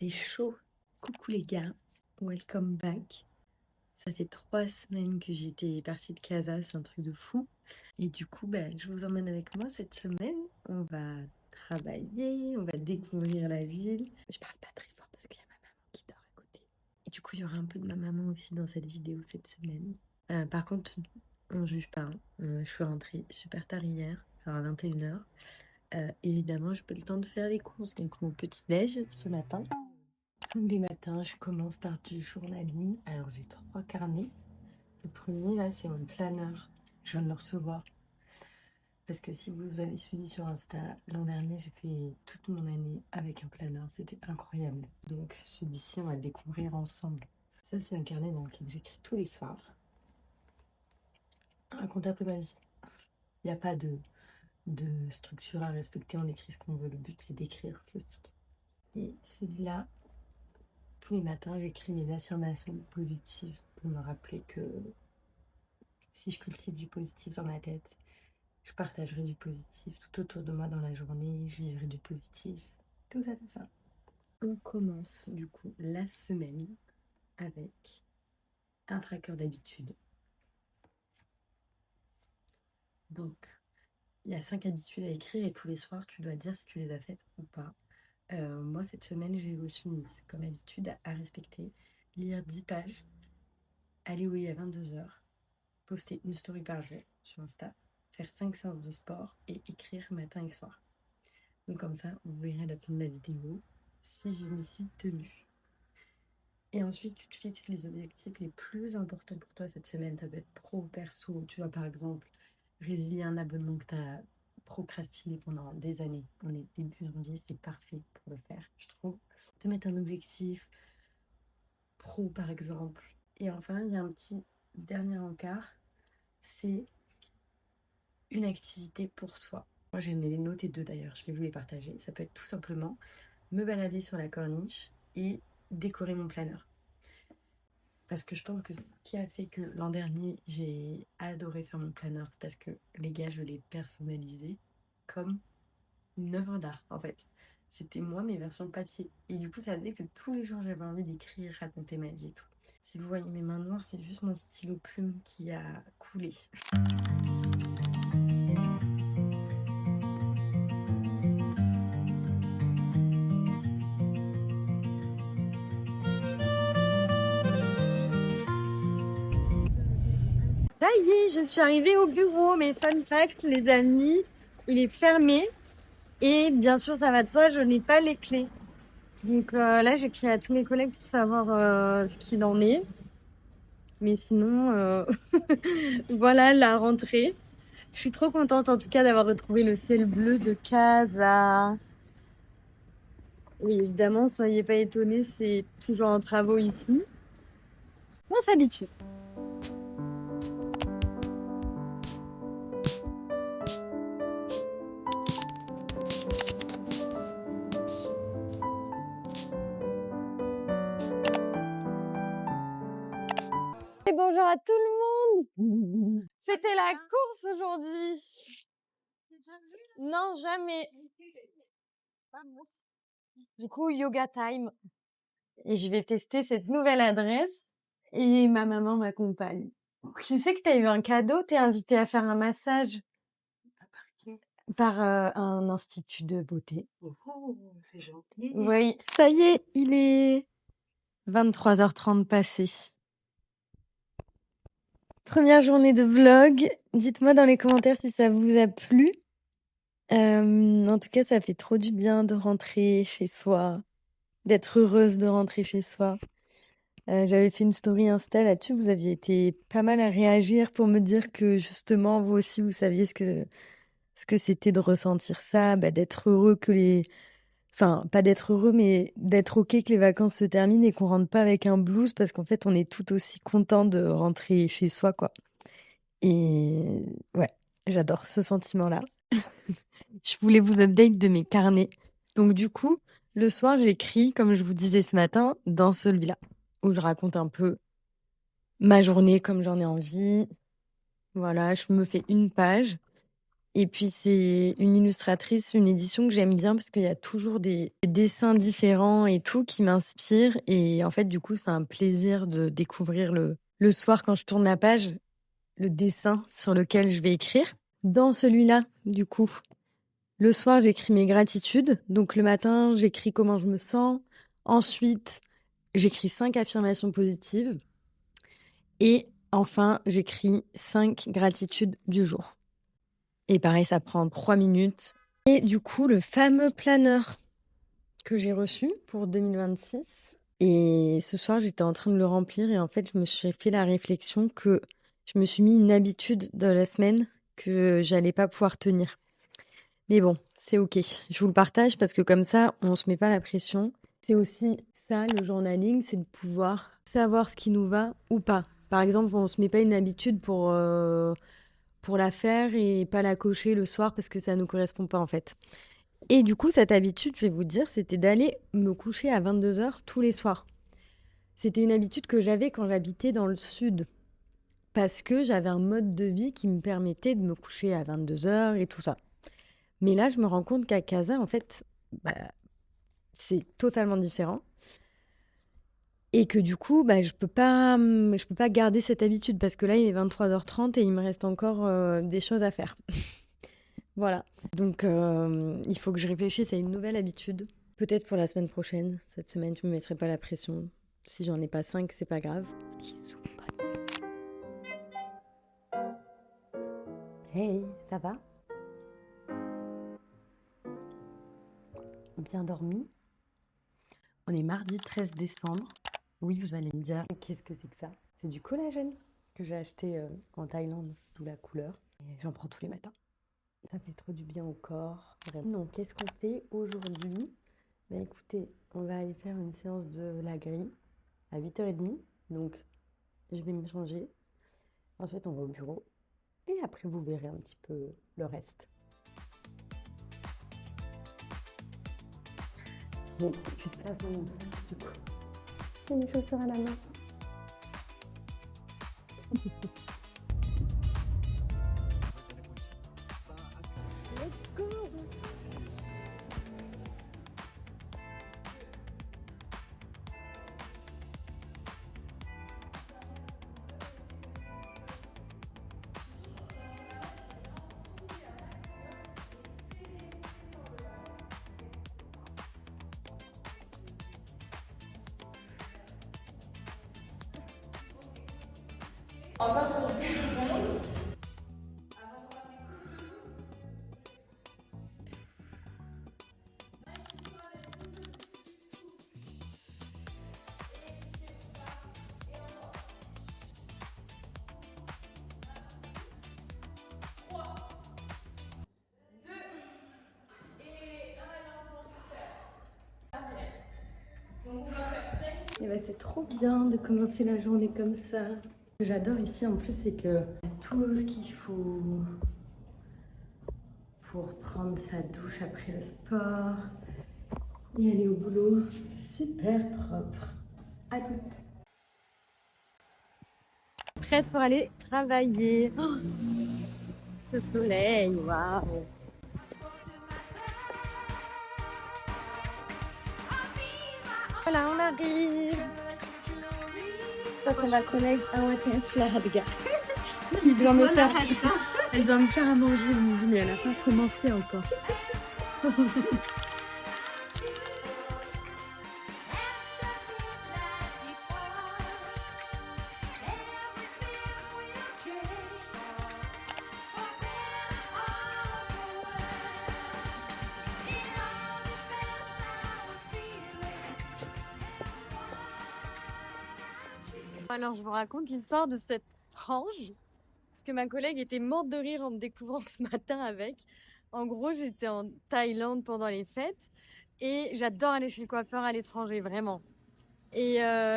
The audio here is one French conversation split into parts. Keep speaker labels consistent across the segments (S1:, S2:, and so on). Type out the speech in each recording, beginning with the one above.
S1: C'est chaud. Coucou les gars, welcome back. Ça fait 3 semaines que j'étais partie de Casa, c'est un truc de fou. Et du coup, je vous emmène avec moi cette semaine. On va travailler, on va découvrir la ville. Je parle pas très fort parce qu'il y a ma maman qui dort à côté. Et du coup, il y aura un peu de ma maman aussi dans cette vidéo cette semaine. Par contre, on juge pas, hein. Je suis rentrée super tard hier, genre à 21h. Évidemment, j'ai pas eu le temps de faire les courses, donc mon petit-déj ce matin. Tous les matins, je commence par du journaling. Alors, j'ai 3 carnets. Le premier, là, c'est mon planeur. Je viens de le recevoir. Parce que si vous avez suivi sur Insta, l'an dernier, j'ai fait toute mon année avec un planeur. C'était incroyable. Donc, celui-ci, on va le découvrir ensemble. Ça, c'est un carnet dans lequel j'écris tous les soirs. Raconte un peu ma vie. Il n'y a pas de structure à respecter. On écrit ce qu'on veut. Le but, c'est d'écrire juste. Et celui-là, tous les matins, j'écris mes affirmations positives pour me rappeler que si je cultive du positif dans ma tête, je partagerai du positif tout autour de moi dans la journée, je vivrai du positif, tout ça, tout ça. On commence du coup la semaine avec un tracker d'habitude. Donc, il y a 5 habitudes à écrire et tous les soirs, tu dois dire si tu les as faites ou pas. Moi, cette semaine, j'ai aussi mis comme habitude à respecter, lire 10 pages, aller au lit à 22h, poster une story par jour sur Insta, faire 5 séances de sport et écrire matin et soir. Donc comme ça, vous verrez à la fin de la vidéo si je m'y suis tenue. Et ensuite, tu te fixes les objectifs les plus importants pour toi cette semaine. Ça peut être pro ou perso. Tu vois, par exemple, résilier un abonnement que tu as procrastiné pendant des années. On est début janvier, c'est parfait pour le faire, je trouve. Te mettre un objectif pro, par exemple. Et enfin, il y a un petit dernier encart, c'est une activité pour soi. Moi, j'en ai noté 2 d'ailleurs, je vais vous les partager. Ça peut être tout simplement me balader sur la corniche et décorer mon planeur. Parce que je pense que ce qui a fait que l'an dernier, j'ai adoré faire mon planeur, c'est parce que les gars, je l'ai personnalisé comme une œuvre d'art, en fait. C'était moi, mes versions papier. Et du coup, ça faisait que tous les jours, j'avais envie d'écrire, raconter ma vie et tout. Si vous voyez mes mains noires, c'est juste mon stylo plume qui a coulé. Ça y est, je suis arrivée au bureau. Mais fun fact, les amis, il est fermé. Et bien sûr, ça va de soi, je n'ai pas les clés. Donc là, j'écris à tous mes collègues pour savoir ce qu'il en est. Mais sinon, voilà la rentrée. Je suis trop contente en tout cas d'avoir retrouvé le ciel bleu de Casa. Oui, évidemment, soyez pas étonnés, c'est toujours en travaux ici. On s'habitue. Et bonjour à tout le monde. C'était la course aujourd'hui. Non, jamais. Du coup, yoga time. Et je vais tester cette nouvelle adresse. Et ma maman m'accompagne. Je sais que tu as eu un cadeau, tu es invitée à faire un massage par un institut de beauté.
S2: Oh, c'est gentil.
S1: Oui, ça y est, il est 23h30 passé. Première journée de vlog. Dites-moi dans les commentaires si ça vous a plu. En tout cas, ça fait trop du bien de rentrer chez soi, d'être heureuse de rentrer chez soi. J'avais fait une story Insta là-dessus, vous aviez été pas mal à réagir pour me dire que justement, vous aussi, vous saviez ce que c'était de ressentir ça, d'être heureux que les... Enfin, pas d'être heureux, mais d'être OK que les vacances se terminent et qu'on rentre pas avec un blues parce qu'en fait, on est tout aussi content de rentrer chez soi, quoi. Et ouais, j'adore ce sentiment-là. Je voulais vous update de mes carnets. Donc du coup, le soir, j'écris, comme je vous disais ce matin, dans celui-là, où je raconte un peu ma journée comme j'en ai envie. Voilà, je me fais une page. Et puis c'est une illustratrice, une édition que j'aime bien parce qu'il y a toujours des dessins différents et tout qui m'inspirent. Et en fait, du coup, c'est un plaisir de découvrir le soir quand je tourne la page, le dessin sur lequel je vais écrire. Dans celui-là, du coup, le soir, j'écris mes gratitudes. Donc le matin, j'écris comment je me sens. Ensuite, j'écris 5 affirmations positives. Et enfin, j'écris 5 gratitudes du jour. Et pareil, ça prend 3 minutes. Et du coup, le fameux planeur que j'ai reçu pour 2026. Et ce soir, j'étais en train de le remplir et en fait, je me suis fait la réflexion que je me suis mis une habitude de la semaine que j'allais pas pouvoir tenir. Mais bon, c'est ok. Je vous le partage parce que comme ça, on se met pas la pression. C'est aussi ça, le journaling, c'est de pouvoir savoir ce qui nous va ou pas. Par exemple, on se met pas une habitude pour la faire et pas la cocher le soir parce que ça nous correspond pas en fait. Et du coup, cette habitude, je vais vous dire, c'était d'aller me coucher à 22h tous les soirs. C'était une habitude que j'avais quand j'habitais dans le sud parce que j'avais un mode de vie qui me permettait de me coucher à 22h et tout ça. Mais là, je me rends compte qu'à Casa, en fait, c'est totalement différent. Et que du coup, je peux pas garder cette habitude parce que là, il est 23h30 et il me reste encore des choses à faire. Voilà. Donc, il faut que je réfléchisse à une nouvelle habitude. Peut-être pour la semaine prochaine. Cette semaine, je me mettrai pas la pression. Si j'en ai pas 5, c'est pas grave. Bisous. Hey, ça va? Bien dormi? On est mardi 13 décembre. Oui, vous allez me dire, qu'est-ce que c'est que ça? C'est du collagène que j'ai acheté en Thaïlande, d'où la couleur. Et j'en prends tous les matins. Ça fait trop du bien au corps. Sinon, qu'est-ce qu'on fait aujourd'hui? Écoutez, on va aller faire une séance de la grille à 8h30. Donc, je vais me changer. Ensuite, on va au bureau. Et après, vous verrez un petit peu le reste. Bon, tu te places dans mon sac, du coup. J'ai mes chaussures à la main. Let's go! Et c'est trop bien de commencer la journée comme ça. Ce que j'adore ici en plus, c'est que tout ce qu'il faut pour prendre sa douche après le sport et aller au boulot, super propre. À toutes. Prête pour aller travailler. Oh, ce soleil, waouh. Voilà, on arrive. Ça, c'est ma collègue Awatef Lahadga. Elle doit me faire à manger. Elle me dit, mais elle n'a pas commencé encore. Alors, je vous raconte l'histoire de cette frange, parce que ma collègue était morte de rire en me découvrant ce matin avec. En gros, j'étais en Thaïlande pendant les fêtes et j'adore aller chez le coiffeur à l'étranger, vraiment. Et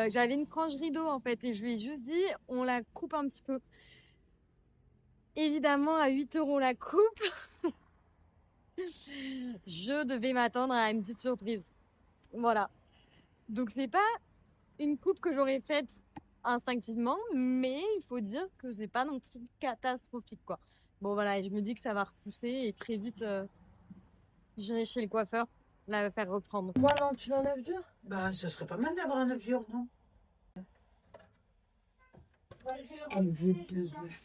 S1: j'avais une frange rideau en fait, et je lui ai juste dit, on la coupe un petit peu. Évidemment, à 8 € la coupe, je devais m'attendre à une petite surprise. Voilà. Donc, c'est pas une coupe que j'aurais faite instinctivement, mais il faut dire que c'est pas non plus catastrophique quoi.
S3: Bon voilà, et je me dis que ça va repousser et très vite, j'irai chez le coiffeur, la faire reprendre.
S1: Moi non, tu veux un œuf dur?
S2: Bah, ce serait pas mal d'avoir un œuf dur, non?
S1: Elle veut 2 œufs.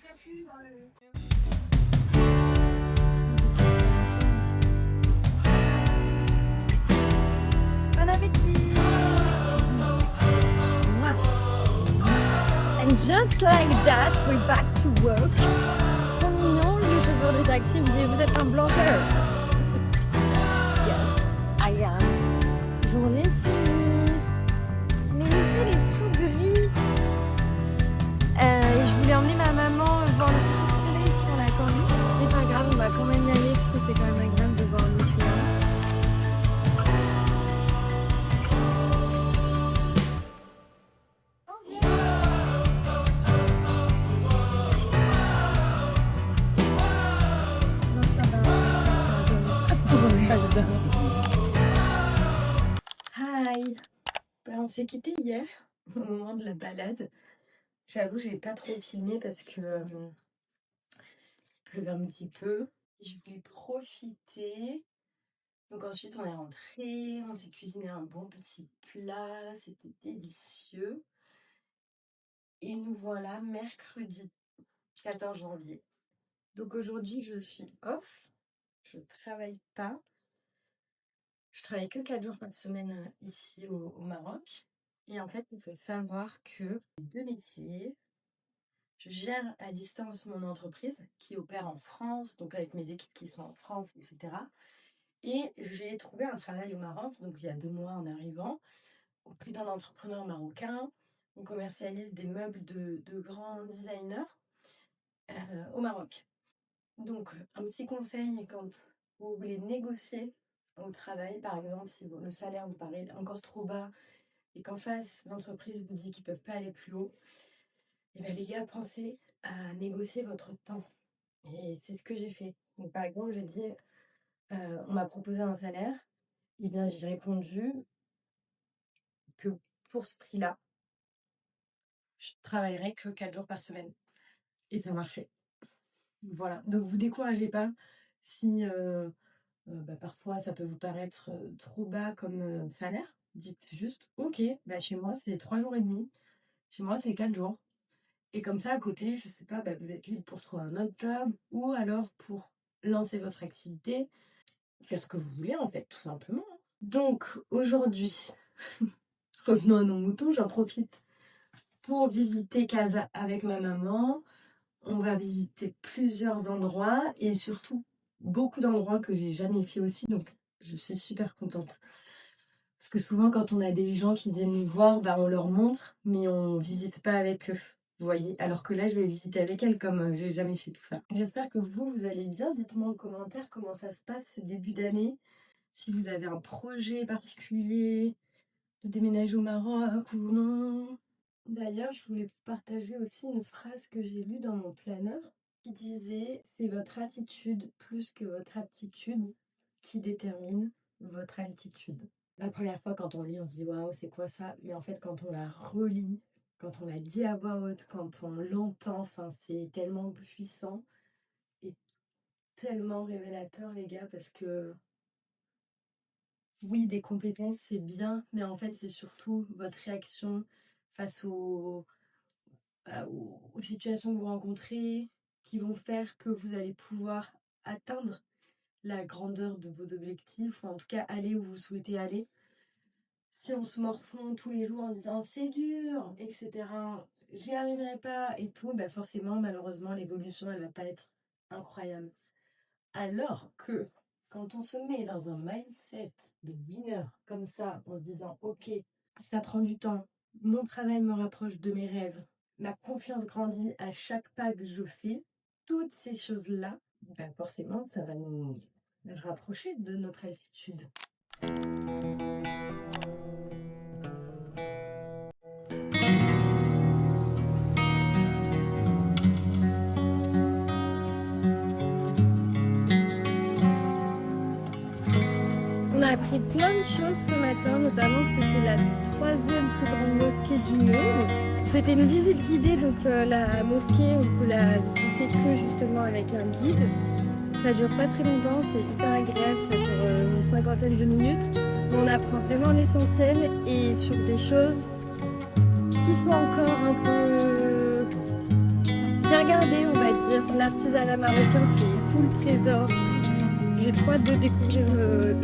S3: Bon appétit! And just like that, we're back to work. Trop mignon, le chauffeur de taxi me dit vous êtes un blanqueur. Yes, I am. Journée finie. Mais le ciel est tout gris. Et je voulais emmener ma maman voir le coucher de soleil sur la corniche. C'est pas grave, on va quand même y aller parce que c'est quand même agréable de voir l'océan.
S1: Hi! On s'est quitté hier au moment de la balade. J'avoue, j'ai pas trop filmé parce que il pleuvait un petit peu. Je voulais profiter. Donc ensuite, on est rentré, on s'est cuisiné un bon petit plat, c'était délicieux. Et nous voilà mercredi 14 janvier. Donc aujourd'hui, je suis off, je travaille pas. Je travaille que 4 jours par semaine ici au Maroc. Et en fait, il faut savoir que j'ai 2 métiers. Je gère à distance mon entreprise qui opère en France, donc avec mes équipes qui sont en France, etc. Et j'ai trouvé un travail au Maroc, donc il y a 2 mois en arrivant, auprès d'un entrepreneur marocain. On commercialise des meubles de grands designers au Maroc. Donc, un petit conseil quand vous voulez négocier au travail, par exemple, si le salaire vous paraît encore trop bas et qu'en face, l'entreprise vous dit qu'ils ne peuvent pas aller plus haut, et bien les gars, pensez à négocier votre temps. Et c'est ce que j'ai fait. Donc, par exemple, j'ai dit, on m'a proposé un salaire, et bien j'ai répondu que pour ce prix-là, je travaillerai que 4 jours par semaine. Et ça marchait. Voilà. Donc, vous découragez pas si parfois ça peut vous paraître trop bas comme salaire. Dites juste, ok, chez moi c'est 3 jours et demi, chez moi c'est 4 jours. Et comme ça, à côté, je sais pas, vous êtes libre pour trouver un autre job ou alors pour lancer votre activité, faire ce que vous voulez en fait, tout simplement. Donc aujourd'hui, revenons à nos moutons, j'en profite pour visiter Casa avec ma maman. On va visiter plusieurs endroits et surtout beaucoup d'endroits que j'ai jamais fait aussi, donc je suis super contente. Parce que souvent, quand on a des gens qui viennent nous voir, on leur montre, mais on visite pas avec eux. Vous voyez, alors que là, je vais visiter avec elle comme j'ai jamais fait tout ça. J'espère que vous allez bien. Dites-moi en commentaire comment ça se passe ce début d'année. Si vous avez un projet particulier de déménager au Maroc ou non. D'ailleurs, je voulais vous partager aussi une phrase que j'ai lue dans mon planeur qui disait « C'est votre attitude plus que votre aptitude qui détermine votre altitude ». La première fois quand on lit, on se dit « Waouh, c'est quoi ça ?» Mais en fait, quand on la relit, quand on la dit à voix haute, quand on l'entend, c'est tellement puissant et tellement révélateur, les gars, parce que oui, des compétences, c'est bien, mais en fait, c'est surtout votre réaction face aux situations que vous rencontrez qui vont faire que vous allez pouvoir atteindre la grandeur de vos objectifs, ou en tout cas aller où vous souhaitez aller. Si on se morfond tous les jours en disant c'est dur, etc., j'y arriverai pas et tout, forcément, malheureusement, l'évolution, elle va pas être incroyable. Alors que quand on se met dans un mindset de winner, comme ça, en se disant ok, ça prend du temps, mon travail me rapproche de mes rêves, ma confiance grandit à chaque pas que je fais, toutes ces choses-là, forcément, ça va nous rapprocher de notre altitude.
S3: On a appris plein de choses ce matin, notamment que c'était la 3e plus grande mosquée du monde. C'était une visite guidée, donc la mosquée, on peut la visiter assez creux justement avec un guide. Ça dure pas très longtemps, c'est hyper agréable, ça dure une cinquantaine de minutes. On apprend vraiment l'essentiel et sur des choses qui sont encore un peu bien gardées, on va dire. L'artisanat marocain, c'est full trésor. J'ai trop hâte de découvrir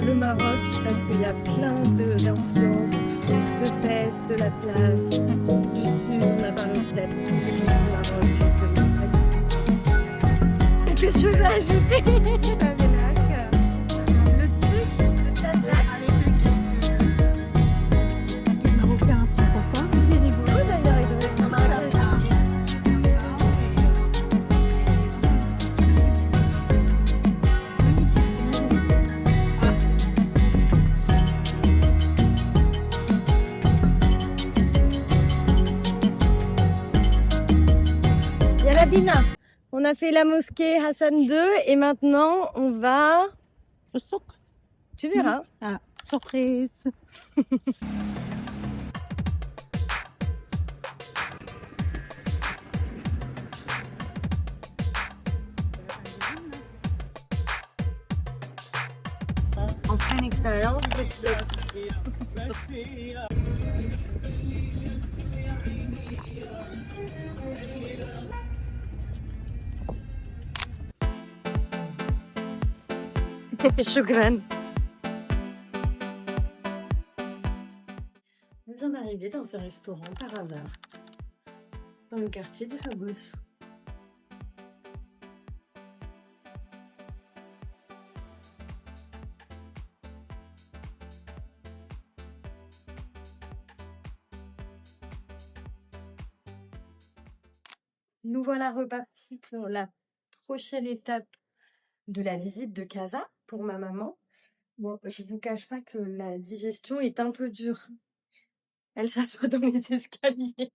S3: le Maroc parce qu'il y a plein d'influences, de fest, de la place, du sud, on a parlé aussi de la petite du Maroc, justement. Quelque chose à ajouter? Le truc de Tadlak,
S4: Marocain, pourquoi?
S3: c'est rigolo d'ailleurs, il devrait être en Marrakech. Yalabina, on a fait la mosquée Hassan II et maintenant on va...
S4: Le souk.
S3: Tu verras.
S4: Ah, surprise.
S1: En pleine expérience, petit à petit. Choukran. Nous sommes arrivés dans ce restaurant par hasard, dans le quartier du Habous. Nous voilà repartis pour la prochaine étape de la visite de Casa pour ma maman. Bon, je vous cache pas que la digestion est un peu dure. Elle s'assoit dans les escaliers.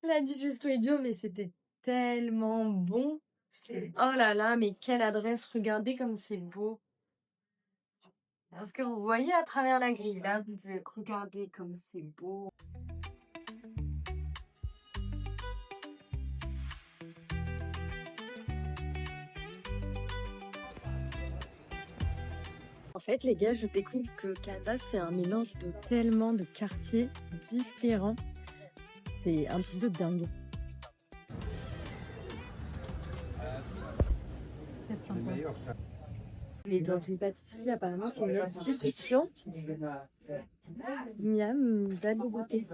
S1: La digestion est dure, mais c'était tellement bon. Oh là là, mais quelle adresse! Regardez comme c'est beau. Est-ce que vous voyez à travers la grille? Là, vous pouvez regarder comme c'est beau. En fait, les gars, je découvre que Casa, c'est un mélange de tellement de quartiers différents. C'est un truc de dingue. Et dans une pâtisserie, apparemment, c'est une institution. Miam, belle beauté.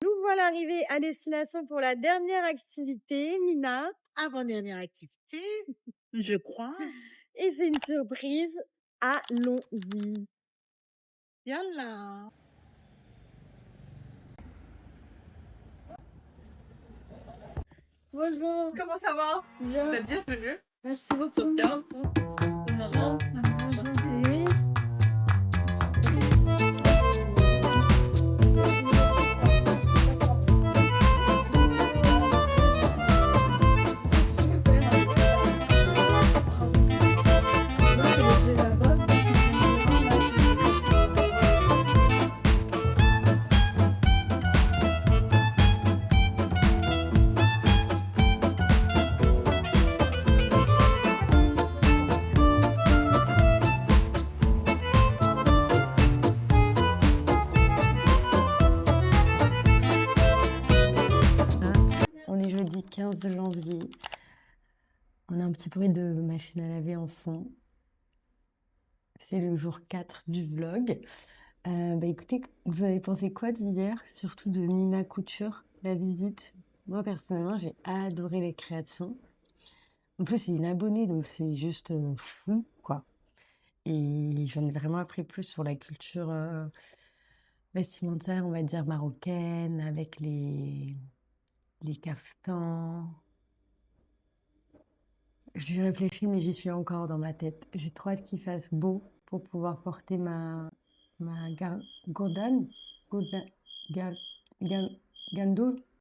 S1: Nous voilà arrivés à destination pour la dernière activité, Nina.
S4: Avant-dernière activité, je crois.
S3: Et c'est une surprise. Allons-y.
S4: Yallah.
S3: Bonjour.
S4: Comment ça va?
S3: Bien.
S4: Bienvenue.
S3: Merci beaucoup.
S4: Bien.
S3: Bonjour. Oui. On est jeudi 15 janvier. On a un petit bruit de machine à laver en fond. C'est le jour 4 du vlog. Écoutez, vous avez pensé quoi d'hier? Surtout de Nina Couture, la visite. Moi, personnellement, j'ai adoré les créations. En plus, c'est une abonnée, donc c'est juste fou, quoi. Et j'en ai vraiment appris plus sur la culture vestimentaire, on va dire, marocaine, avec les caftans. J'y réfléchis, mais j'y suis encore dans ma tête. J'ai trop hâte qu'il fasse beau pour pouvoir porter ma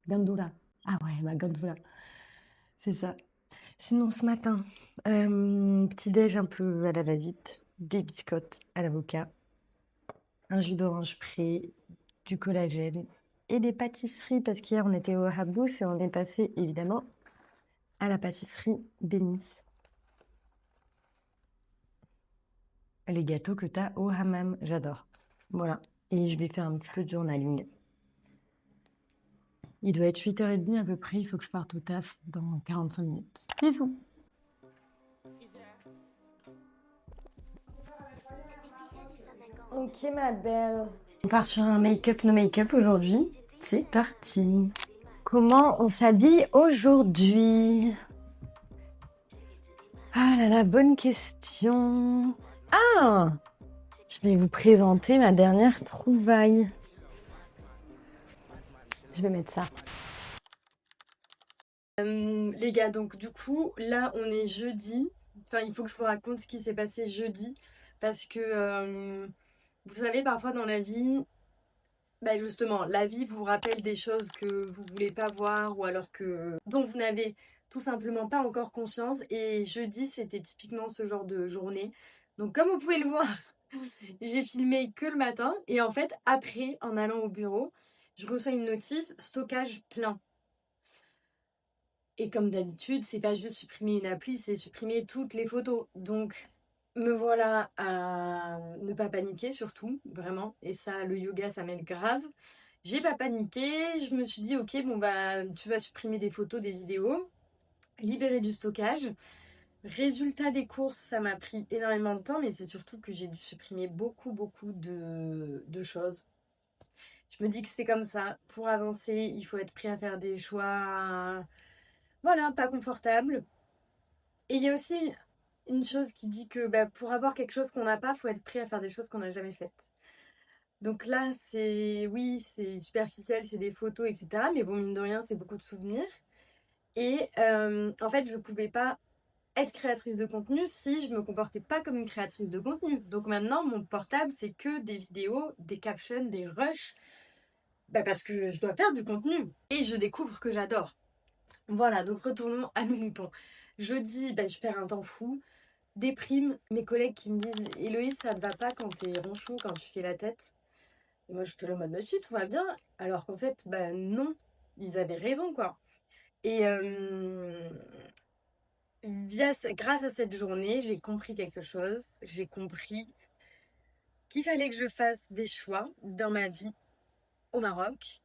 S3: gandoula. Ah ouais, ma gandoula. C'est ça. Sinon, ce matin, petit déj un peu à la va-vite.
S1: des biscottes à l'avocat, un jus d'orange frais, du collagène et des pâtisseries parce qu'hier on était au Habous et on est passé évidemment à la pâtisserie Bénice. Les gâteaux que t'as au hammam, j'adore. Voilà. Et je vais faire un petit peu de journaling. Il doit être 8h30 à peu près, il faut que je parte au taf dans 45 minutes. Bisous. Ok ma belle. On part sur un make-up, no make-up aujourd'hui. C'est parti. Comment on s'habille aujourd'hui? Ah là là, bonne question. Ah! Je vais vous présenter ma dernière trouvaille. Je vais mettre ça. Les gars, donc du coup, là on est jeudi. Enfin, il faut que je vous raconte ce qui s'est passé jeudi. Parce que vous savez, parfois dans la vie, bah justement, la vie vous rappelle des choses que vous voulez pas voir ou alors que dont vous n'avez tout simplement pas encore conscience. Et jeudi, c'était typiquement ce genre de journée. Donc comme vous pouvez le voir, j'ai filmé que le matin. Et en fait, après, en allant au bureau, je reçois une notif stockage plein. Et comme d'habitude, c'est pas juste supprimer une appli, c'est supprimer toutes les photos. Donc, me voilà à ne pas paniquer surtout, vraiment. Et ça, le yoga, ça m'aide grave. J'ai pas paniqué, je me suis dit, ok, bon bah, tu vas supprimer des photos, des vidéos, libérer du stockage. Résultat des courses, ça m'a pris énormément de temps, mais c'est surtout que j'ai dû supprimer beaucoup de choses. Je me dis que c'est comme ça. Pour avancer, il faut être prêt à faire des choix, voilà, pas confortables. Et il y a aussi une chose qui dit que bah, pour avoir quelque chose qu'on n'a pas, il faut être prêt à faire des choses qu'on n'a jamais faites. Donc là, oui, c'est superficiel, c'est des photos, etc. Mais bon, mine de rien, c'est beaucoup de souvenirs. Et en fait, je ne pouvais pas être créatrice de contenu si je me comportais pas comme une créatrice de contenu. Donc maintenant, mon portable, c'est que des vidéos, des captions, des rushs. Bah parce que je dois faire du contenu. Et je découvre que j'adore. Voilà, donc retournons à nos moutons. Jeudi, bah, je perds un temps fou. Déprime, mes collègues qui me disent Héloïse, ça ne va pas quand t'es ronchon, quand tu fais la tête. Et moi, je fais le mode, monsieur, tout va bien. Alors qu'en fait, bah non, ils avaient raison, quoi. Et grâce à cette journée, j'ai compris quelque chose. J'ai compris qu'il fallait que je fasse des choix dans ma vie au Maroc.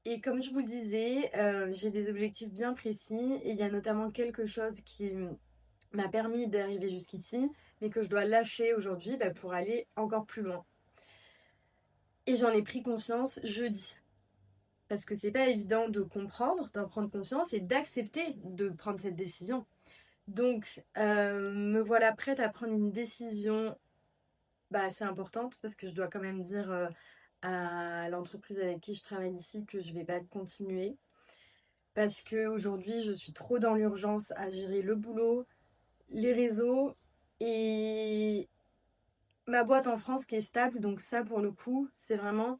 S1: Et comme je vous le disais, j'ai des objectifs bien précis. Et il y a notamment quelque chose qui m'a permis d'arriver jusqu'ici, mais que je dois lâcher aujourd'hui pour aller encore plus loin. Et j'en ai pris conscience jeudi. Parce que c'est pas évident de comprendre, d'en prendre conscience et d'accepter de prendre cette décision. Donc, me voilà prête à prendre une décision assez importante parce que je dois quand même dire à l'entreprise avec qui je travaille ici que je vais pas continuer. Parce qu'aujourd'hui, je suis trop dans l'urgence à gérer le boulot, les réseaux et ma boîte en France qui est stable. Donc ça, pour le coup, c'est vraiment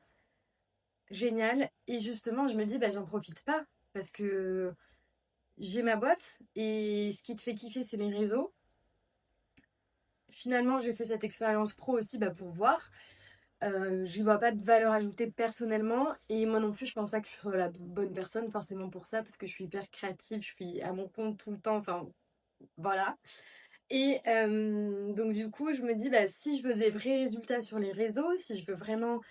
S1: génial. Et justement, je me dis, j'en profite pas parce que j'ai ma boîte et ce qui te fait kiffer, c'est les réseaux. Finalement, j'ai fait cette expérience pro aussi pour voir. Je n'y vois pas de valeur ajoutée personnellement et moi non plus, je pense pas que je sois la bonne personne forcément pour ça parce que je suis hyper créative, je suis à mon compte tout le temps, enfin voilà. Et donc du coup, je me dis, si je veux des vrais résultats sur les réseaux, si je veux vraiment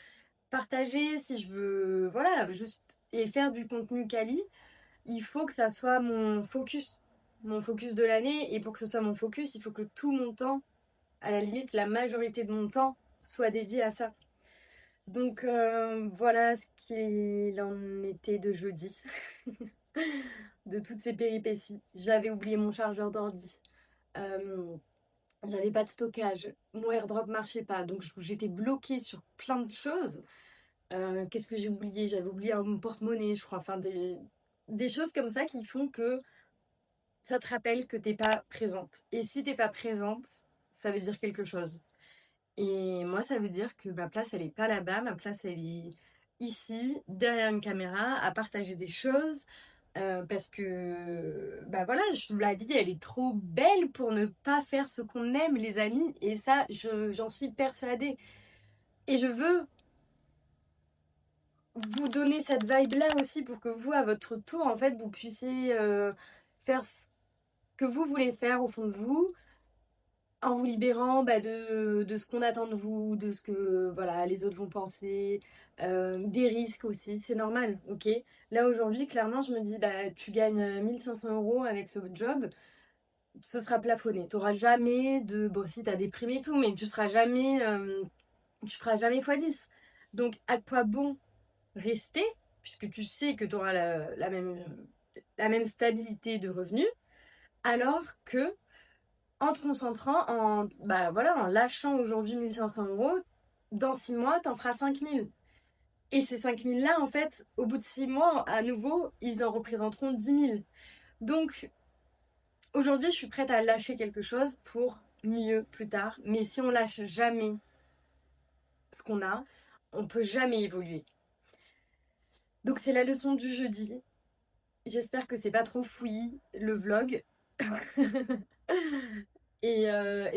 S1: partager, si je veux, voilà, juste et faire du contenu quali, il faut que ça soit mon focus de l'année. Et pour que ce soit mon focus, il faut que tout mon temps, à la limite, la majorité de mon temps, soit dédié à ça. Donc voilà ce qu'il en était de jeudi, de toutes ces péripéties. J'avais oublié mon chargeur d'ordi. J'avais pas de stockage, mon airdrop marchait pas, donc j'étais bloquée sur plein de choses. Qu'est-ce que j'ai oublié? J'avais oublié mon porte-monnaie, je crois. Enfin, des choses comme ça qui font que ça te rappelle que t'es pas présente. Et si t'es pas présente, ça veut dire quelque chose. Et moi, ça veut dire que ma place, elle est pas là-bas. Ma place, elle est ici, derrière une caméra, à partager des choses, Parce que, bah voilà, la vie, elle est trop belle pour ne pas faire ce qu'on aime, les amis. Et ça, j'en suis persuadée. Et je veux vous donner cette vibe-là aussi pour que vous, à votre tour, en fait, vous puissiez faire ce que vous voulez faire au fond de vous, en vous libérant de ce qu'on attend de vous, de ce que voilà, les autres vont penser, des risques aussi, c'est normal, ok? Là aujourd'hui, clairement, je me dis, bah, tu gagnes 1 500 € avec ce job, ce sera plafonné. Tu n'auras jamais de... Bon, si tu as des primes et tout, mais tu feras jamais x10. Donc, à quoi bon rester, puisque tu sais que tu auras la même stabilité de revenus, alors que en te concentrant, en lâchant aujourd'hui 1 500 €, dans 6 mois, t'en feras 5 000. Et ces 5 000 là, en fait, au bout de 6 mois, à nouveau, ils en représenteront 10 000. Donc, aujourd'hui, je suis prête à lâcher quelque chose pour mieux plus tard. Mais si on lâche jamais ce qu'on a, on peut jamais évoluer. Donc, c'est la leçon du jeudi. J'espère que c'est pas trop fouillis, le vlog. Et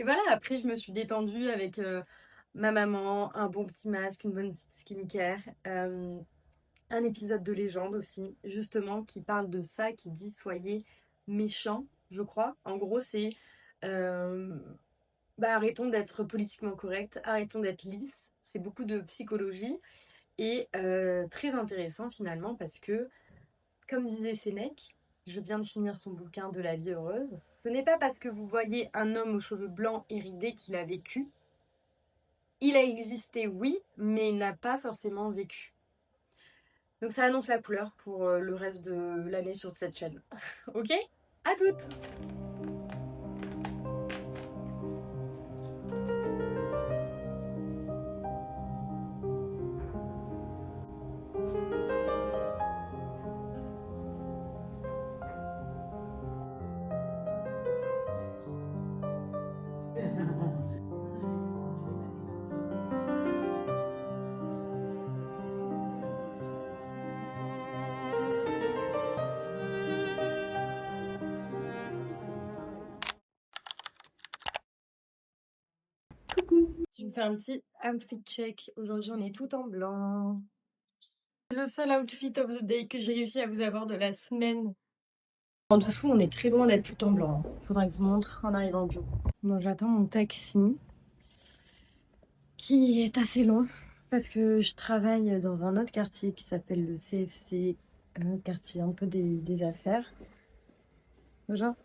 S1: voilà, après, je me suis détendue avec ma maman, un bon petit masque, une bonne petite skincare. Un épisode de Légende aussi, justement, qui parle de ça, qui dit soyez méchants, je crois. En gros, c'est arrêtons d'être politiquement correct, arrêtons d'être lisses. C'est beaucoup de psychologie et très intéressant finalement parce que, comme disait Sénèque, je viens de finir son bouquin de la vie heureuse. Ce n'est pas parce que vous voyez un homme aux cheveux blancs et ridés qu'il a vécu. Il a existé, oui, mais il n'a pas forcément vécu. Donc ça annonce la couleur pour le reste de l'année sur cette chaîne. Ok ? À toutes ! Je me fais un petit outfit check. Aujourd'hui, on est tout en blanc. C'est le seul outfit of the day que j'ai réussi à vous avoir de la semaine. En dessous, on est très loin d'être tout en blanc. Faudra que je vous montre en arrivant au bureau. Bon, j'attends mon taxi, qui est assez long, parce que je travaille dans un autre quartier qui s'appelle le CFC, un quartier un peu des affaires. Genre.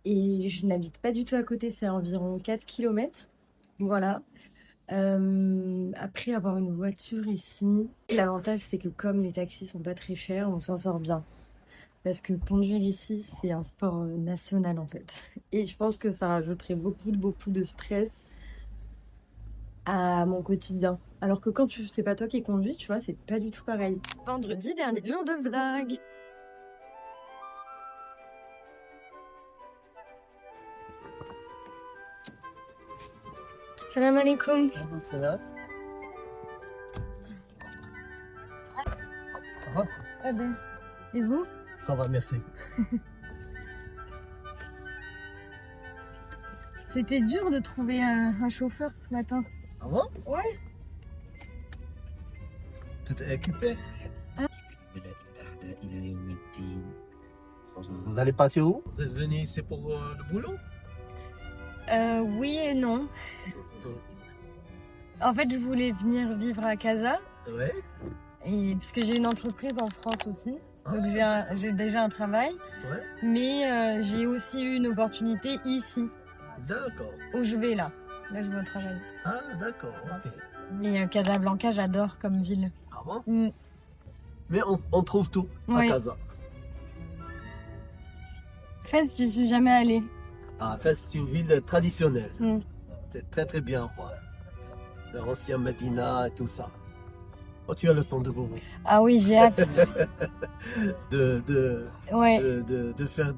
S1: Et je n'habite pas du tout à côté, c'est environ 4 km. Voilà. Après avoir une voiture ici, l'avantage c'est que comme les taxis sont pas très chers, on s'en sort bien. Parce que conduire ici, c'est un sport national en fait. Et je pense que ça rajouterait beaucoup de stress à mon quotidien. Alors que quand c'est pas toi qui conduis, tu vois, c'est pas du tout pareil. Vendredi, dernier jour de vlog. Salam alaikum.
S5: Ça va?
S1: Ah ben, et vous?
S5: Ça va, merci.
S1: C'était dur de trouver un chauffeur ce matin.
S5: Ah bon?
S1: Ouais.
S5: Tout est équipé. Vous allez partir où? Vous êtes venu ici pour le boulot?
S1: Oui et non. En fait, je voulais venir vivre à Casa.
S5: Ouais.
S1: Et, parce que j'ai une entreprise en France aussi. Donc j'ai déjà un travail.
S5: Ouais.
S1: Mais j'ai aussi eu une opportunité ici,
S5: D'accord.
S1: où je vais là. Là, je vais au travail.
S5: Ah, d'accord, ok.
S1: Mais Casablanca, j'adore comme ville.
S5: Ah bon?
S1: Mm.
S5: Mais on trouve tout
S1: Oui.
S5: à Casa.
S1: Fès, j'y suis jamais allée.
S5: Ah, Fès, c'est une ville traditionnelle.
S1: Mm.
S5: C'est très très bien, quoi. L'ancien Medina et tout ça. Oh, tu as le temps de vous
S1: Ah oui, j'ai hâte. Ouais.
S5: de faire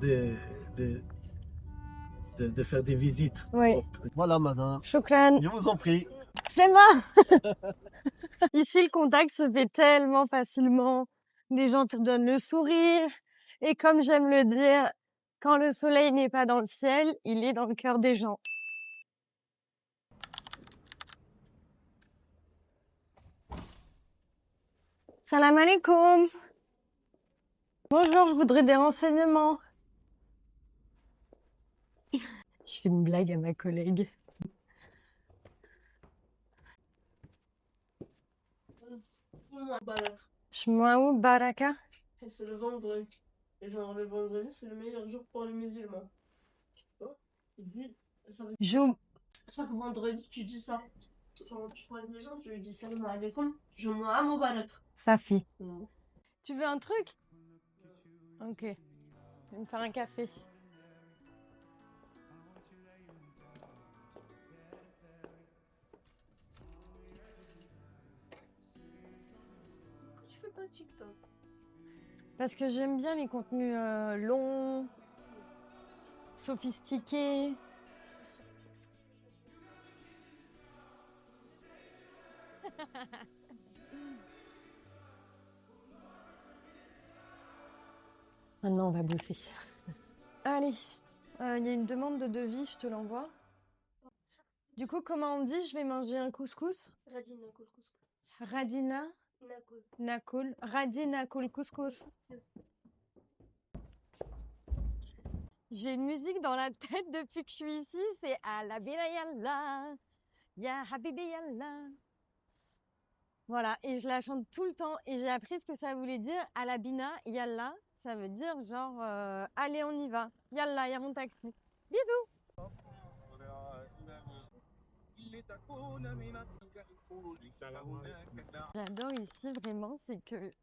S5: de faire des visites.
S1: Ouais.
S5: Voilà, madame.
S1: Shukran.
S5: Je vous en prie.
S1: C'est moi. Ici, le contact se fait tellement facilement.
S3: des gens te donnent le sourire. Et comme j'aime le dire, quand le soleil n'est pas dans le ciel, il est dans le cœur des gens. Salam alaikum. Bonjour, je voudrais des renseignements. Je fais une blague à ma collègue. Shmuaou Baraka.
S6: Et c'est le vendredi. Et genre, le vendredi, c'est le meilleur jour pour les musulmans. Tu vois? Et puis, chaque vendredi, tu dis ça. Quand tu croises les gens, tu lui dis salam alaikum, je m'en Moubarak.
S3: Safi. Tu veux un truc? Ok. Je vais me faire un café.
S6: Tu fais pas TikTok.
S3: Parce que j'aime bien les contenus longs, sophistiqués. Maintenant, on va bosser. Allez, il y a une demande de devis, je te l'envoie. Du coup, comment on dit je vais manger un couscous?
S6: Radina Koul Couscous.
S3: Radina
S6: Nakul.
S3: Nakul. Radina Nakul couscous. J'ai une musique dans la tête depuis que je suis ici, c'est Ala Bina Yalla, Ya Habibi Yalla. Voilà, et je la chante tout le temps. Et j'ai appris ce que ça voulait dire. Ala Bina Yalla, ça veut dire genre allez, on y va. Yalla, il y a mon taxi. Bisous. J'adore ici vraiment, c'est que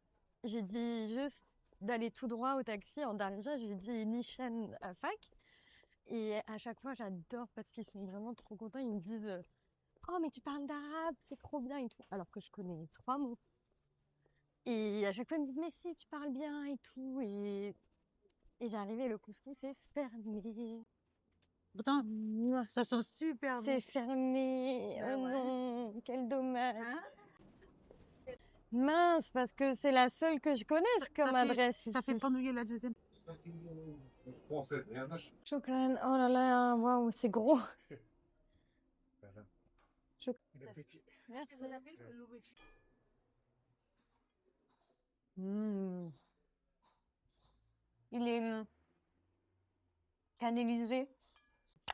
S3: j'ai dit juste d'aller tout droit au taxi en Darija, j'ai dit Nishan à fac. Et à chaque fois, j'adore parce qu'ils sont vraiment trop contents. Ils me disent oh, mais tu parles d'arabe, c'est trop bien et tout. Alors que je connais 3 mots. Et à chaque fois, ils me disent mais si, tu parles bien et tout. Et j'arrive et le couscous est fermé.
S4: Pourtant,
S3: Mouah.
S4: ça sent super bon.
S3: C'est fermé.
S4: Bah
S3: Oh
S4: ouais.
S3: non, quel dommage.
S4: Hein?
S3: Mince, parce que c'est la seule que je connaisse comme
S4: Ça fait-
S3: adresse ici.
S4: Ça fait pas mouiller la deuxième.
S3: Shukran. Oh là là, waouh, c'est gros. Merci. Mmh. Il est canalisé.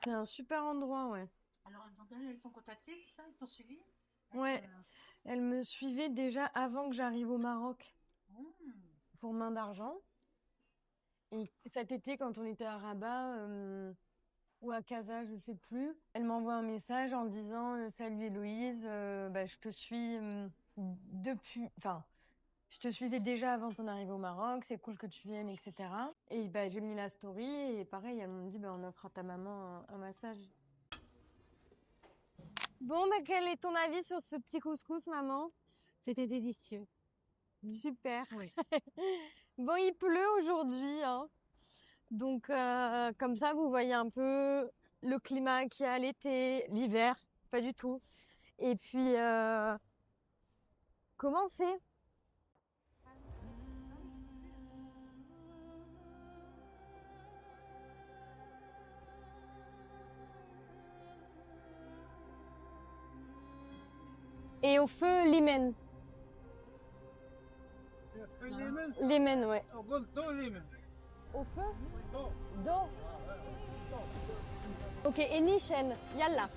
S3: C'est un super endroit, ouais.
S4: Alors, elles t'ont contacté, c'est ça? Ils t'ont suivi?
S3: Ouais. Elle me suivait déjà avant que j'arrive au Maroc pour Main d'Argent. Et cet été, quand on était à Rabat ou à Casa, je sais plus, elle m'envoie un message en disant salut Héloïse, je te suis depuis. Enfin, je te suivais déjà avant ton arrivée au Maroc, c'est cool que tu viennes, etc. Et j'ai mis la story et pareil, elle me dit on offre à ta maman un massage. Bon, quel est ton avis sur ce petit couscous, maman?
S4: C'était délicieux.
S3: Super.
S4: Oui.
S3: Bon, il pleut aujourd'hui, hein. Donc, comme ça, vous voyez un peu le climat qu'il y a l'été, l'hiver, pas du tout. Et puis, comment c'est? Et au feu, l'hymen. L'hymen, ouais. Au feu? Dans. Ok, et Nishen, yalla.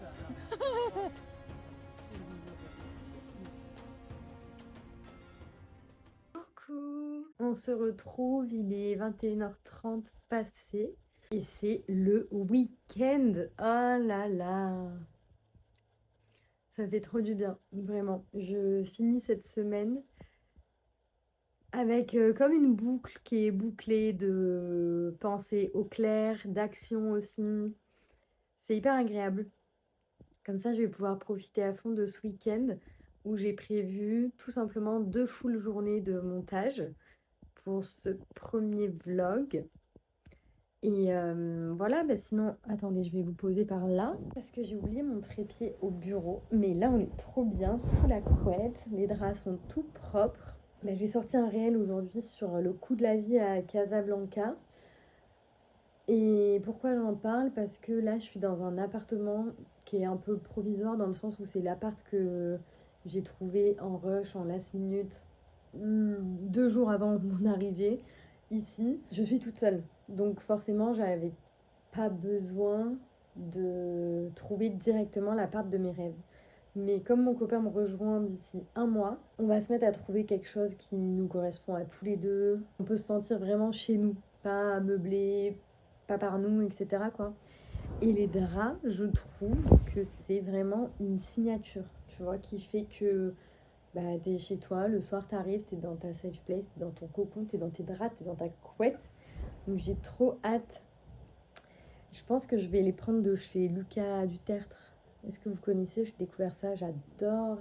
S3: Coucou. On se retrouve, il est 21h30 passé et c'est le week-end. Oh là là. Ça fait trop du bien, vraiment. Je finis cette semaine avec comme une boucle qui est bouclée de pensées au clair, d'action aussi. C'est hyper agréable. Comme ça, je vais pouvoir profiter à fond de ce week-end où j'ai prévu tout simplement 2 full journées de montage pour ce premier vlog. Et voilà, sinon, attendez, je vais vous poser par là parce que j'ai oublié mon trépied au bureau. Mais là, on est trop bien sous la couette. Les draps sont tout propres.
S1: J'ai sorti un réel aujourd'hui sur le coût de la vie à Casablanca. Et pourquoi j'en parle? Parce que là, je suis dans un appartement qui est un peu provisoire dans le sens où c'est l'appart que j'ai trouvé en rush, en last minute, 2 jours avant mon arrivée ici. Je suis toute seule, donc forcément, j'avais pas besoin de trouver directement l'appart de mes rêves. Mais comme mon copain me rejoint d'ici un mois, on va se mettre à trouver quelque chose qui nous correspond à tous les deux. On peut se sentir vraiment chez nous, pas meublé, pas par nous, etc. quoi. Et les draps, je trouve que c'est vraiment une signature, tu vois, qui fait que t'es chez toi, le soir t'arrives, t'es dans ta safe place, t'es dans ton cocon, t'es dans tes draps, t'es dans ta couette. Donc j'ai trop hâte. Je pense que je vais les prendre de chez Lucas Dutertre. Est-ce que vous connaissez? J'ai découvert ça, j'adore.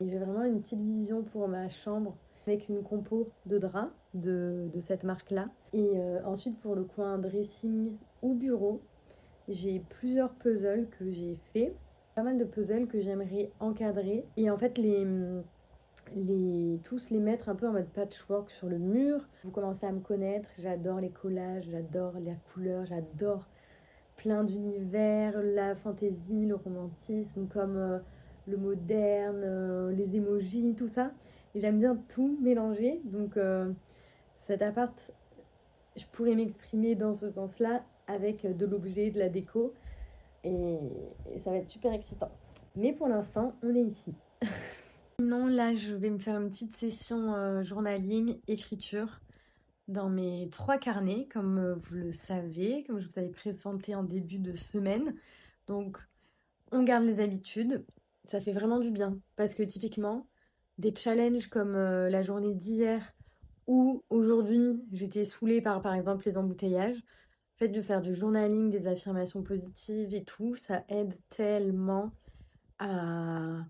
S1: Et j'ai vraiment une petite vision pour ma chambre avec une compo de draps de cette marque-là. Et ensuite, pour le coin dressing ou bureau, j'ai plusieurs puzzles que j'ai fait. Pas mal de puzzles que j'aimerais encadrer. Et en fait, tous les mettre un peu en mode patchwork sur le mur. Vous commencez à me connaître, j'adore les collages, j'adore la couleur, j'adore plein d'univers, la fantaisie, le romantisme, comme le moderne, les emojis, tout ça. Et j'aime bien tout mélanger. Donc cet appart, je pourrais m'exprimer dans ce sens-là avec de l'objet, de la déco. Et ça va être super excitant. Mais pour l'instant, on est ici. Sinon, là, je vais me faire une petite session journaling, écriture dans mes 3 carnets, comme vous le savez, comme je vous avais présenté en début de semaine. Donc, on garde les habitudes. Ça fait vraiment du bien. Parce que typiquement, des challenges comme la journée d'hier ou aujourd'hui, j'étais saoulée par exemple, les embouteillages. Le fait de faire du journaling, des affirmations positives et tout, ça aide tellement à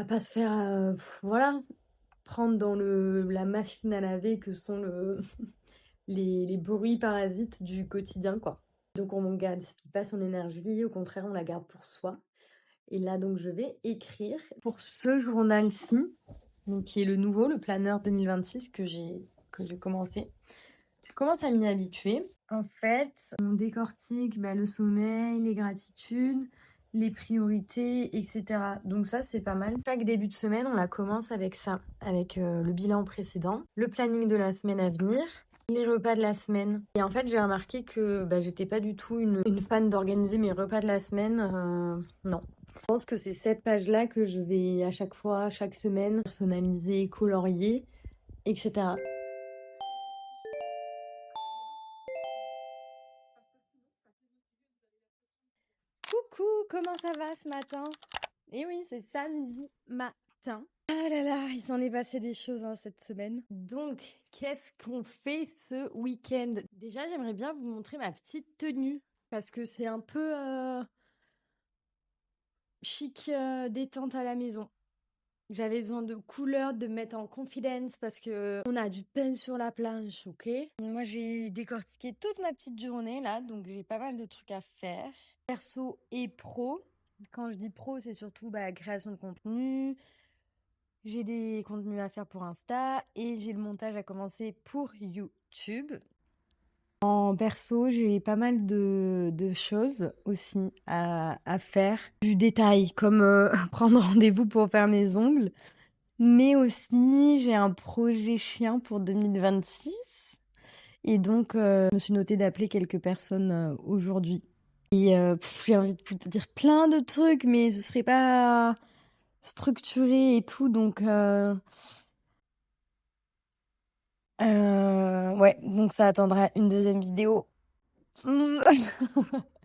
S1: pas se faire, voilà, prendre dans la machine à laver que sont les bruits parasites du quotidien, quoi. Donc on gaspille pas son énergie, au contraire, on la garde pour soi. Et là, donc, je vais écrire pour ce journal-ci, donc, qui est le nouveau, le planeur 2026 que j'ai commencé. Je commence à m'y habituer. En fait, on décortique le sommeil, les gratitudes, les priorités, etc. Donc ça, c'est pas mal. Chaque début de semaine, on la commence avec ça, avec le bilan précédent, le planning de la semaine à venir, les repas de la semaine. Et en fait, j'ai remarqué que j'étais pas du tout une fan d'organiser mes repas de la semaine. Non. Je pense que c'est cette page-là que je vais à chaque fois, chaque semaine, personnaliser, colorier, etc. Coucou, comment ça va ce matin? Eh oui, c'est samedi matin. Ah là là, il s'en est passé des choses cette semaine. Donc, qu'est-ce qu'on fait ce week-end? Déjà, j'aimerais bien vous montrer ma petite tenue. Parce que c'est un peu chic, détente à la maison. J'avais besoin de couleurs, de me mettre en confidence parce que on a du pain sur la planche, ok? Moi, j'ai décortiqué toute ma petite journée là, donc j'ai pas mal de trucs à faire. Perso et pro. Quand je dis pro, c'est surtout la création de contenu. J'ai des contenus à faire pour Insta et j'ai le montage à commencer pour YouTube. En perso, j'ai pas mal de choses aussi à faire. Du détail, comme prendre rendez-vous pour faire mes ongles. Mais aussi, j'ai un projet chien pour 2026. Et donc, je me suis notée d'appeler quelques personnes aujourd'hui. Et j'ai envie de vous dire plein de trucs, mais ce serait pas structuré et tout. Donc, ouais, donc ça attendra une deuxième vidéo.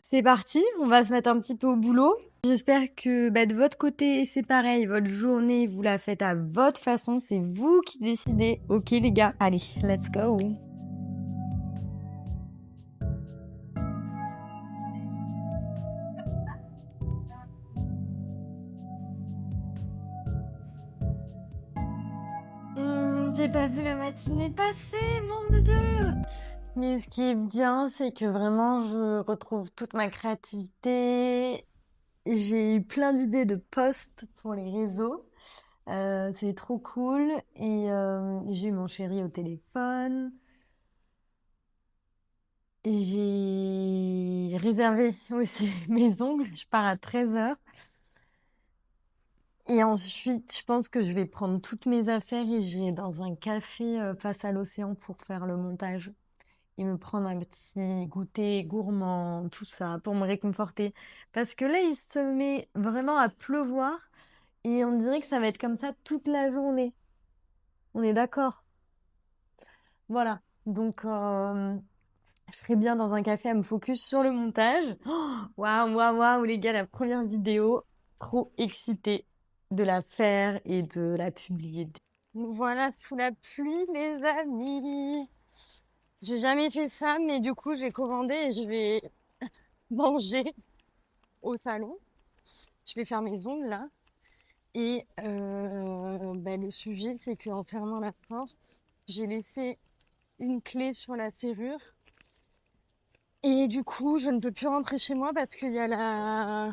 S1: C'est parti, on va se mettre un petit peu au boulot. J'espère que de votre côté, c'est pareil. Votre journée, vous la faites à votre façon. C'est vous qui décidez. Ok les gars, allez, let's go. J'ai pas vu la matinée passer, mon Dieu. Mais ce qui est bien, c'est que vraiment, je retrouve toute ma créativité. J'ai eu plein d'idées de posts pour les réseaux. C'est trop cool. Et j'ai eu mon chéri au téléphone. J'ai réservé aussi mes ongles. Je pars à 13h. Et ensuite, je pense que je vais prendre toutes mes affaires et j'irai dans un café face à l'océan pour faire le montage. Et me prendre un petit goûter gourmand, tout ça, pour me réconforter. Parce que là, il se met vraiment à pleuvoir et on dirait que ça va être comme ça toute la journée. On est d'accord? Voilà. Donc, je serai bien dans un café à me focus sur le montage. Oh, waouh, waouh, waouh, les gars, la première vidéo, trop excitée de la faire et de la publier. Nous voilà sous la pluie, les amis. J'ai jamais fait ça, mais du coup, j'ai commandé et je vais manger au salon. Je vais faire mes ongles là. Et le sujet, c'est qu'en fermant la porte, j'ai laissé une clé sur la serrure. Et du coup, je ne peux plus rentrer chez moi parce qu'il y a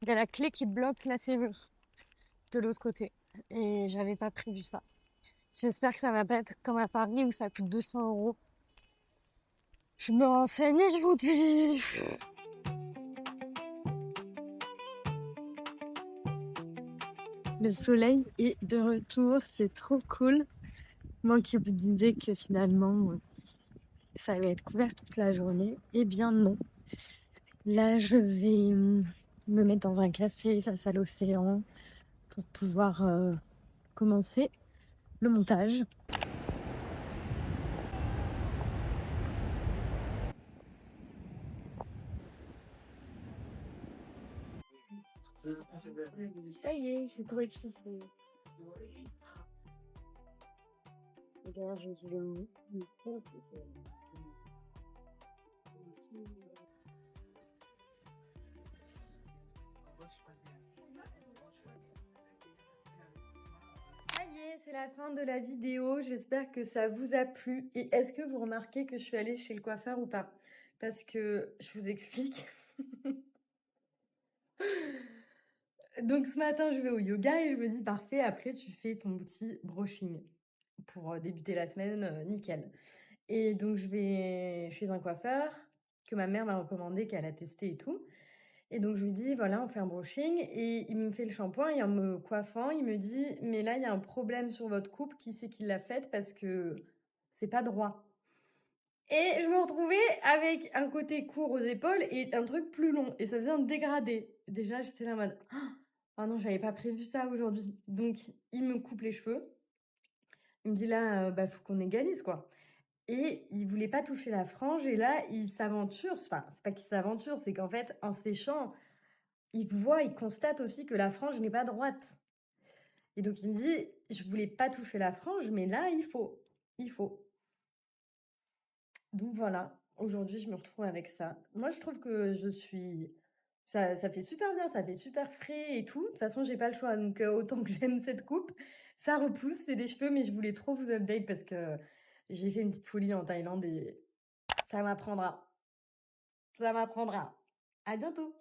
S1: il y a la clé qui bloque la serrure de l'autre côté. Et j'avais pas prévu ça. J'espère que ça va pas être comme à Paris où ça coûte 200 €. Je me renseigne et je vous dis. Le soleil est de retour, c'est trop cool. Moi qui vous disais que finalement ça allait être couvert toute la journée, eh bien non. Là, je vais me mettre dans un café face à l'océan pour pouvoir commencer le montage. Ça y est, j'ai trop excitée. D'ailleurs, je suis le mou. Ça y est, c'est la fin de la vidéo. J'espère que ça vous a plu. Et est-ce que vous remarquez que je suis allée chez le coiffeur ou pas? Parce que je vous explique. Donc ce matin, je vais au yoga et je me dis parfait, après tu fais ton petit brushing pour débuter la semaine, nickel. Et donc je vais chez un coiffeur que ma mère m'a recommandé, qu'elle a testé et tout. Et donc je lui dis voilà, on fait un brushing et il me fait le shampoing et en me coiffant, il me dit mais là il y a un problème sur votre coupe, qui c'est qui l'a faite parce que c'est pas droit. Et je me retrouvais avec un côté court aux épaules et un truc plus long et ça faisait un dégradé. Déjà j'étais là en mode oh non, j'avais pas prévu ça aujourd'hui. Donc il me coupe les cheveux. Il me dit là bah faut qu'on égalise quoi. Et il voulait pas toucher la frange et là il s'aventure, enfin c'est pas qu'il s'aventure, c'est qu'en fait en séchant, il constate aussi que la frange n'est pas droite. Et donc il me dit je voulais pas toucher la frange mais là il faut. Donc voilà, aujourd'hui je me retrouve avec ça. Moi je trouve que ça fait super bien, ça fait super frais et tout. De toute façon j'ai pas le choix, donc autant que j'aime cette coupe. Ça repousse, c'est des cheveux, mais je voulais trop vous update parce que j'ai fait une petite folie en Thaïlande et ça m'apprendra. Ça m'apprendra. À bientôt!